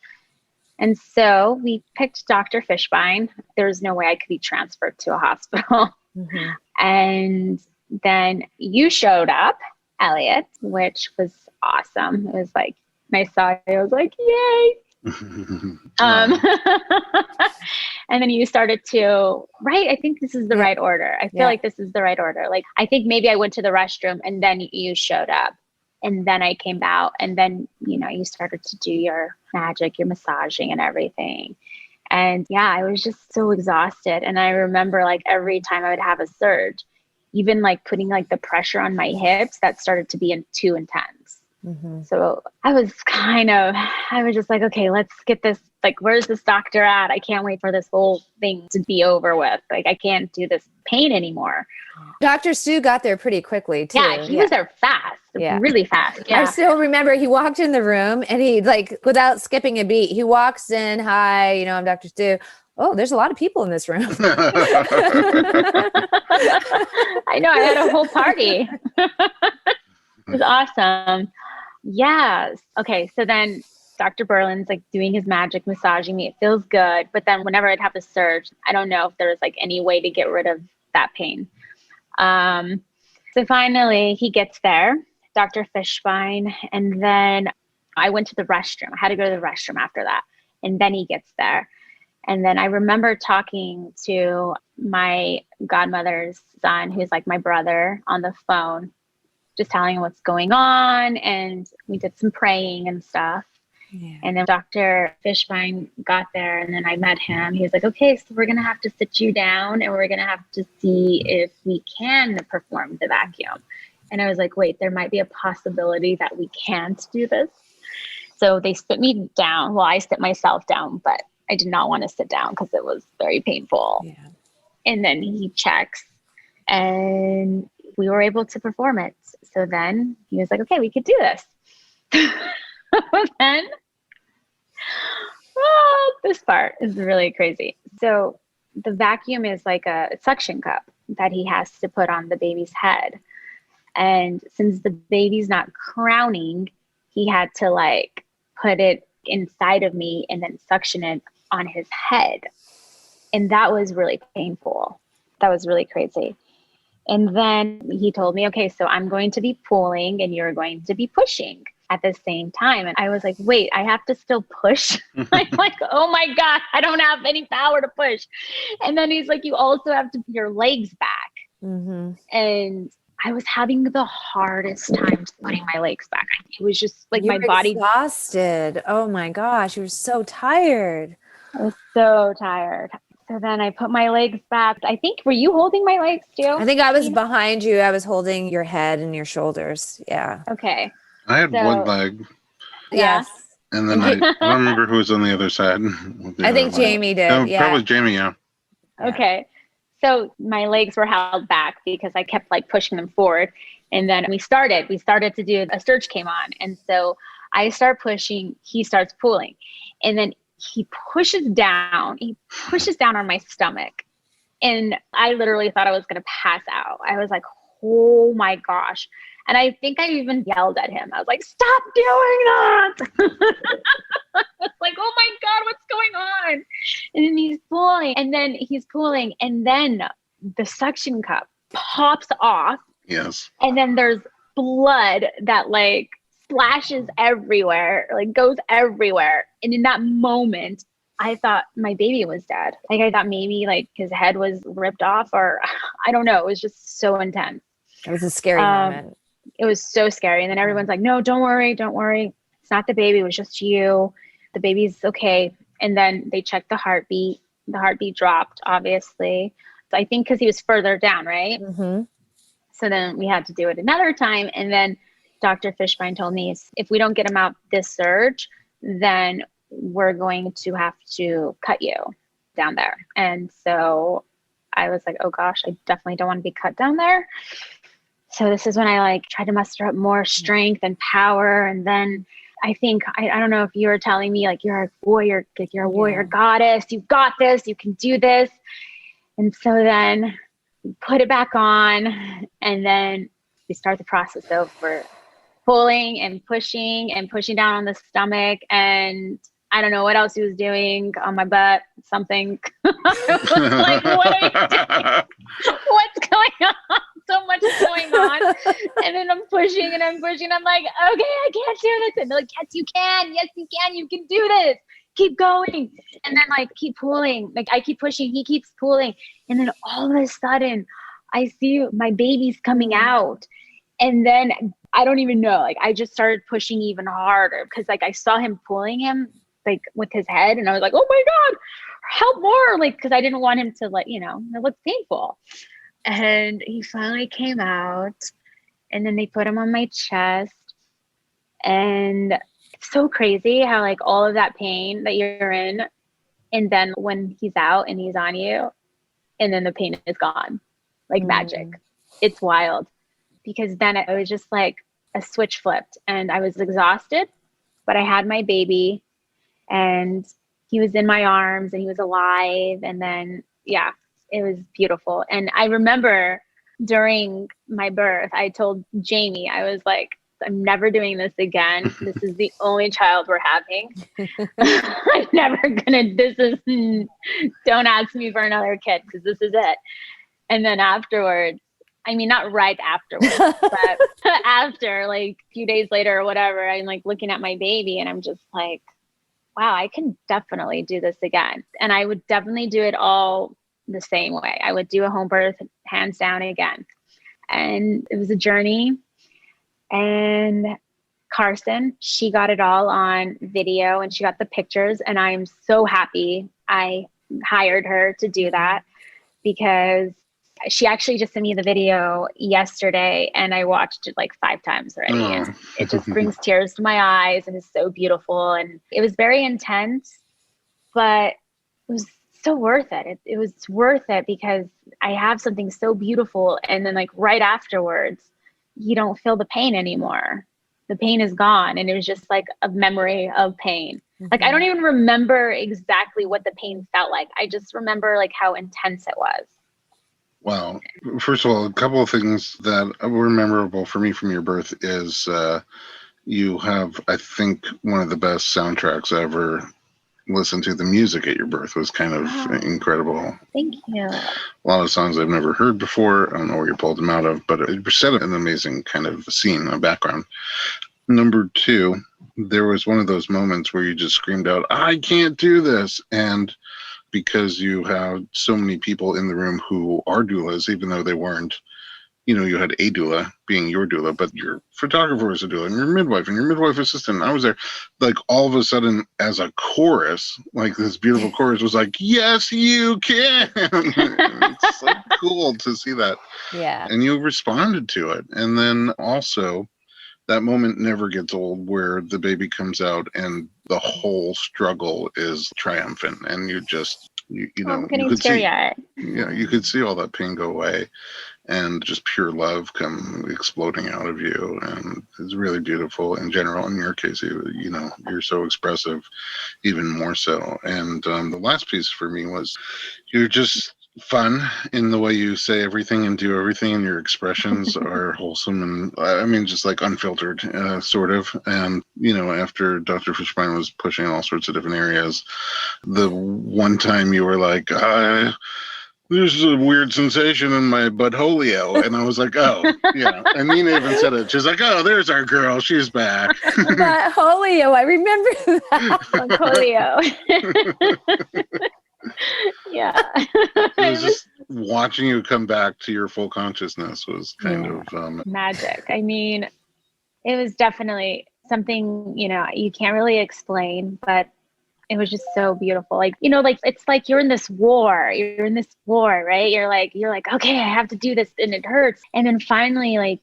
And so we picked Dr. Fishbein. There was no way I could be transferred to a hospital. And then you showed up, Elliot, which was awesome. It was like, I saw you, I was like, yay. And then you started to, right? I think this is the right order. I feel like this is the right order. Like, I think maybe I went to the restroom and then you showed up and then I came out and then, you started to do your magic, your massaging and everything. And yeah, I was just so exhausted. And I remember like every time I would have a surge, even like putting like the pressure on my hips, that started to be too intense. So I was just like, okay, let's get this, like, where's this doctor at? I can't wait for this whole thing to be over with. Like, I can't do this pain anymore. Dr. Stu got there pretty quickly too. Yeah, he was there fast, really fast. Yeah. I still remember he walked in the room and he, like, without skipping a beat, he walks in, hi, I'm Dr. Stu. Oh, there's a lot of people in this room. I know, I had a whole party. It was awesome. Yes. Okay. So then Dr. Berlin's like doing his magic, massaging me. It feels good. But then whenever I'd have a surge, I don't know if there was like any way to get rid of that pain. So finally he gets there, Dr. Fishbein. And then I went to the restroom. I had to go to the restroom after that. And then he gets there. And then I remember talking to my godmother's son, who's like my brother, on the phone, just telling him what's going on. And we did some praying and stuff. Yeah. And then Dr. Fishbein got there and then I met him. He was like, okay, so we're going to have to sit you down and we're going to have to see if we can perform the vacuum. And I was like, wait, there might be a possibility that we can't do this. So they sit me down. Well, I sit myself down, but I did not want to sit down because it was very painful. Yeah. And then he checks and we were able to perform it. So then he was like, okay, we could do this. Then, this part is really crazy. So the vacuum is like a suction cup that he has to put on the baby's head. And since the baby's not crowning, he had to like put it inside of me and then suction it on his head. And that was really painful. That was really crazy. And then he told me, okay, so I'm going to be pulling and you're going to be pushing at the same time. And I was like, wait, I have to still push? I'm like, oh my God, I don't have any power to push. And then he's like, you also have to put your legs back. And I was having the hardest time putting my legs back. It was just like my body exhausted. Oh my gosh, you were so tired. I was so tired. So then I put my legs back. I think, were you holding my legs too? I think I was behind you. I was holding your head and your shoulders. Yeah. Okay. I had one leg. Yes. And then I don't remember who was on the other side. I think Jamie did. Probably Jamie, yeah. Okay. So my legs were held back because I kept like pushing them forward. And then we started to do, a surge came on. And so I start pushing, he starts pulling. And then he pushes down on my stomach. And I literally thought I was going to pass out. I was like, oh my gosh. And I think I even yelled at him. I was like, stop doing that. I was like, oh my God, what's going on? And then he's pulling. And then the suction cup pops off. Yes. And then there's blood that like splashes everywhere, like goes everywhere. And in that moment, I thought my baby was dead. Like I thought maybe like his head was ripped off, or I don't know. It was just so intense. It was a scary moment. It was so scary. And then everyone's like, no, don't worry. Don't worry. It's not the baby. It was just you. The baby's okay. And then they checked the heartbeat. The heartbeat dropped, obviously. So I think because he was further down, right? Mm-hmm. So then we had to do it another time. And then Dr. Fishbein told me, if we don't get him out this surge, then we're going to have to cut you down there. And so I was like, oh gosh, I definitely don't want to be cut down there. So this is when I like tried to muster up more strength and power. And then I think, I don't know if you were telling me like, you're a warrior, like you're a warrior goddess, you've got this, you can do this. And so then we put it back on, and then we start the process over, pulling and pushing down on the stomach. And I don't know what else he was doing on my butt, something. I was like, what are you doing? What's going on? So much is going on. And then I'm pushing and I'm pushing. I'm like, okay, I can't do this. And they're like, yes, you can. Yes, you can. You can do this. Keep going. And then like, keep pulling. Like I keep pushing. He keeps pulling. And then all of a sudden I see my baby's coming out. And then I don't even know. Like I just started pushing even harder because like I saw him pulling him like with his head. And I was like, oh my God, help more. Like, because I didn't want him to like, it looked painful. And he finally came out, and then they put him on my chest. And it's so crazy how like all of that pain that you're in, and then when he's out and he's on you, and then the pain is gone, like magic. It's wild, because then it was just like a switch flipped, and I was exhausted, but I had my baby, and he was in my arms, and he was alive. And then, yeah. It was beautiful. And I remember during my birth, I told Jamie, I was like, I'm never doing this again. This is the only child we're having. I'm never don't ask me for another kid, because this is it. And then afterwards, I mean, not right afterwards, but after like a few days later or whatever, I'm like looking at my baby and I'm just like, wow, I can definitely do this again. And I would definitely do it all the same way. I would do a home birth hands down again. And it was a journey. And Carson, she got it all on video and she got the pictures. And I'm so happy I hired her to do that, because she actually just sent me the video yesterday and I watched it like 5 times already. And it just brings tears to my eyes and it's so beautiful. And it was very intense, but it was so worth it. It was worth it because I have something so beautiful. And then like right afterwards, you don't feel the pain anymore. The pain is gone. And it was just like a memory of pain. Like, I don't even remember exactly what the pain felt like. I just remember like how intense it was. Wow. First of all, a couple of things that were memorable for me from your birth is you have, I think, one of the best soundtracks I ever listened to. The music at your birth was kind of incredible. Thank you. A lot of songs I've never heard before. I don't know where you pulled them out of, but it set an amazing kind of scene, a background. Number 2, there was one of those moments where you just screamed out, I can't do this. And because you have so many people in the room who are doulas, even though they weren't, you had a doula being your doula, but your photographer was a doula and your midwife and your midwife assistant. I was there. Like all of a sudden as a chorus, like this beautiful chorus was like, yes, you can. It's so cool to see that. Yeah. And you responded to it. And then also that moment never gets old where the baby comes out and the whole struggle is triumphant. And you just, you could see, you could see all that pain go away and just pure love come exploding out of you. And it's really beautiful in general. In your case, you're so expressive, even more so. And the last piece for me was you're just fun in the way you say everything and do everything, and your expressions are wholesome and I mean just like unfiltered sort of. And after Dr. Fishbein was pushing all sorts of different areas, the one time you were like, there's a weird sensation in my buttholio. And I was like, oh, yeah. And Nina even said it. She's like, oh, there's our girl. She's back. Butholio, I remember that. Polio. Yeah. It was just watching you come back to your full consciousness was kind of magic. I mean, it was definitely something, you can't really explain, but it was just so beautiful. Like, like it's like you're in this war, right? You're like, okay, I have to do this and it hurts. And then finally, like,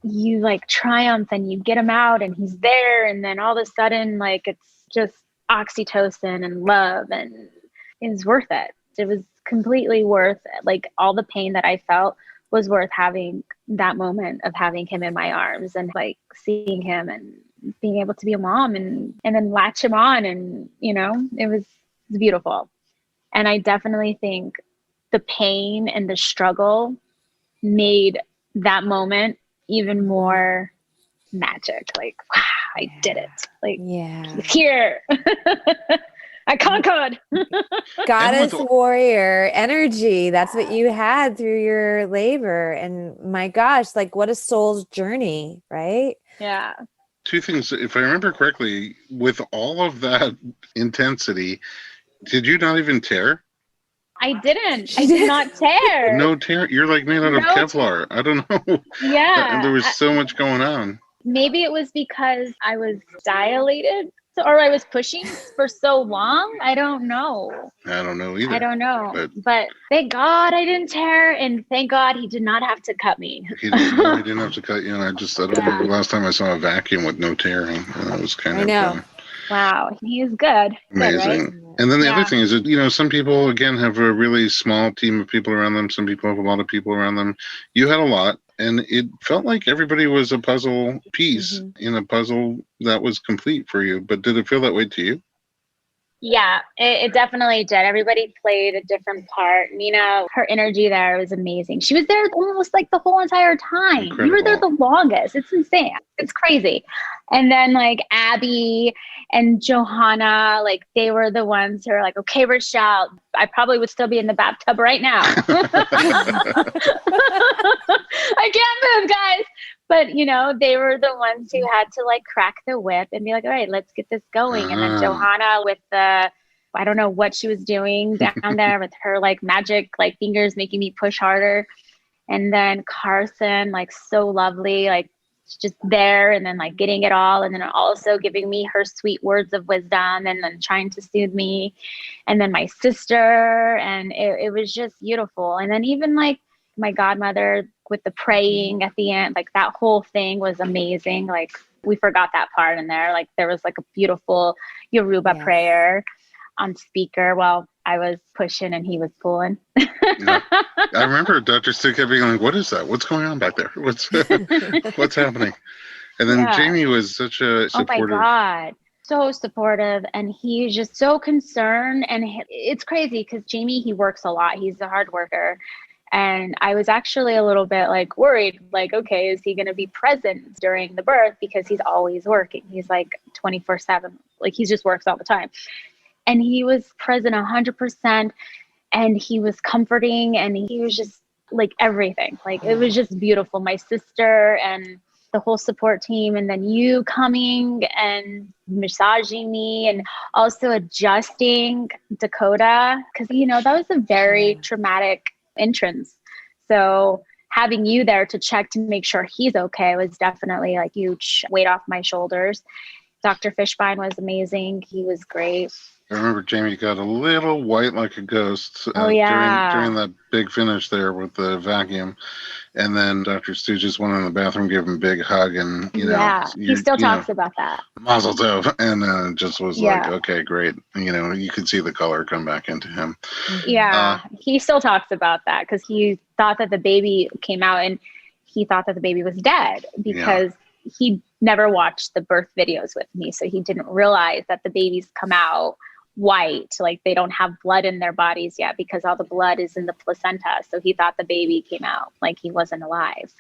you like triumph and you get him out and he's there. And then all of a sudden, like, it's just oxytocin and love, and it was worth it. It was completely worth it. Like, all the pain that I felt was worth having that moment of having him in my arms and like seeing him and being able to be a mom and then latch him on. And, it was beautiful. And I definitely think the pain and the struggle made that moment even more magic. Like, wow, I did it. Like, it's here. I conquered. Goddess warrior energy. That's what you had through your labor. And my gosh, like, what a soul's journey, right? Yeah. Two things. If I remember correctly, with all of that intensity, did you not even tear? I didn't. I did not tear. No tear. You're like made out of Kevlar. I don't know. Yeah. There was so much going on. Maybe it was because I was dilated or I was pushing for so long. I don't know. I don't know either. I don't know. But thank God I didn't tear, and thank God he did not have to cut me. He didn't have to cut you. And I don't remember the last time I saw a vacuum with no tearing. That was kind of wow, he is good. Amazing. Good, right? And then the other thing is that, some people, again, have a really small team of people around them. Some people have a lot of people around them. You had a lot. And it felt like everybody was a puzzle piece in a puzzle that was complete for you. But did it feel that way to you? Yeah, it definitely did. Everybody played a different part. Nina, her energy there was amazing. She was there almost like the whole entire time. Incredible. You were there the longest. It's insane. It's crazy. And then like Abby and Johanna, like they were the ones who were like, okay, Richelle, I probably would still be in the bathtub right now. I can't move, guys. But, they were the ones who had to like crack the whip and be like, all right, let's get this going. And then Johanna with I don't know what she was doing down there with her like magic, like fingers making me push harder. And then Carson, like so lovely, like just there and then like getting it all. And then also giving me her sweet words of wisdom and then trying to soothe me. And then my sister, and it was just beautiful. And then even like my godmother with the praying at the end, like that whole thing was amazing. Like we forgot that part in there. Like there was like a beautiful Yoruba prayer on speaker while I was pushing and he was pulling. Yeah. I remember Dr. Stu kept being like, what is that? What's going on back there? What's happening? And then Jamie was such a supportive. Oh my God. So supportive, and he's just so concerned. And it's crazy because Jamie, he works a lot. He's a hard worker. And I was actually a little bit like worried, like, okay, is he going to be present during the birth? Because he's always working. He's like 24/7. Like he just works all the time. And he was present 100%. And he was comforting, and he was just like everything. Like it was just beautiful. My sister and the whole support team, and then you coming and massaging me and also adjusting Dakota. Because, that was a very traumatic entrance. So having you there to check to make sure he's okay was definitely like huge weight off my shoulders. Dr. Fishbein was amazing. He was great. I remember Jamie got a little white like a ghost during that big finish there with the vacuum. And then Dr. Stu just went in the bathroom, gave him a big hug, and, he still talks about that. Mazel tov. And then just was like, okay, great. You could see the color come back into him. Yeah, he still talks about that because he thought that the baby came out and he thought that the baby was dead because he never watched the birth videos with me. So he didn't realize that the babies come out white, like they don't have blood in their bodies yet because all the blood is in the placenta. So he thought the baby came out like he wasn't alive.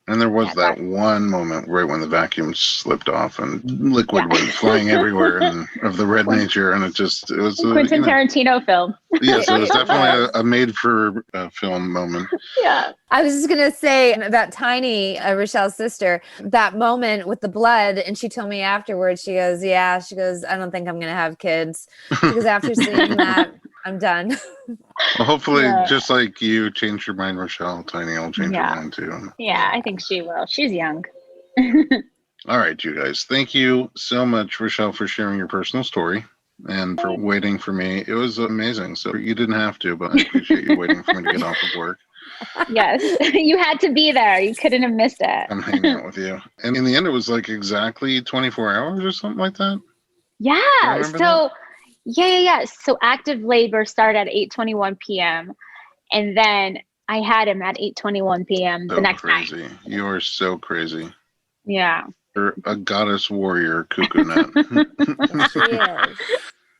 And there was Yeah, that one moment right when the vacuum slipped off and liquid went flying everywhere and of the red nature. And it was Quentin Tarantino film. Yes, it was definitely a made for film moment. Yeah. I was just going to say about Tiny, Richelle's sister, that moment with the blood. And she told me afterwards, she goes, I don't think I'm going to have kids. She goes, after seeing that, I'm done. Well, hopefully, just like you change your mind, Richelle, Tiny will change her mind too. Yeah, I think she will. She's young. All right, you guys. Thank you so much, Richelle, for sharing your personal story and for waiting for me. It was amazing. So you didn't have to, but I appreciate you waiting for me to get off of work. Yes, you had to be there. You couldn't have missed it. I'm hanging out with you. And in the end, it was like exactly 24 hours or something like that. Yeah. So, yeah. So active labor started at 8:21 p.m. And then I had him at 8:21 p.m. the next night. You are so crazy. Yeah. You're a goddess warrior, cuckoo nut. She is.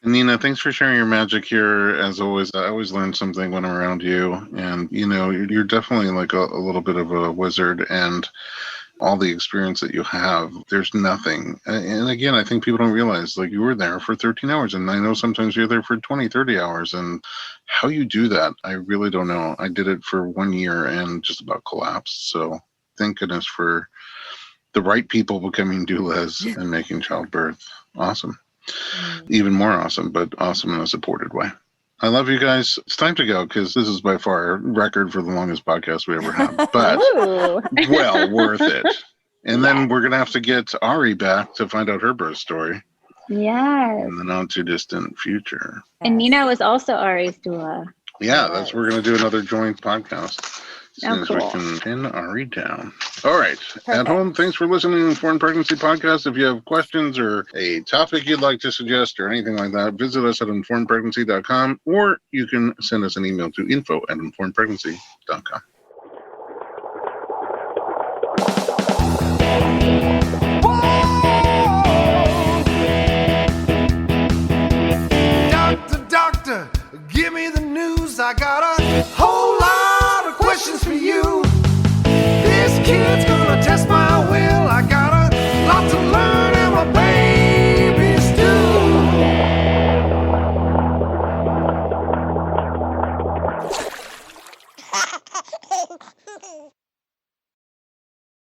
Nina, thanks for sharing your magic here. As always, I always learn something when I'm around you. And, you're definitely like a little bit of a wizard, and all the experience that you have, there's nothing. And again, I think people don't realize, like, you were there for 13 hours. And I know sometimes you're there for 20, 30 hours. And how you do that, I really don't know. I did it for 1 year and just about collapsed. So thank goodness for the right people becoming doulas and making childbirth awesome. Even more awesome, but awesome in a supported way. I love you guys. It's time to go because this is by far a record for the longest podcast we ever had, but well worth it. And then we're going to have to get Ari back to find out her birth story. Yes. In the not too distant future. And Nina was also Ari's doula. Yeah, we're going to do another joint podcast. As soon as we can pin Ari down. All right. Perfect. At home, thanks for listening to Informed Pregnancy Podcast. If you have questions or a topic you'd like to suggest or anything like that, visit us at informedpregnancy.com, or you can send us an email to info@informedpregnancy.com. Doctor, give me the news. I got a whole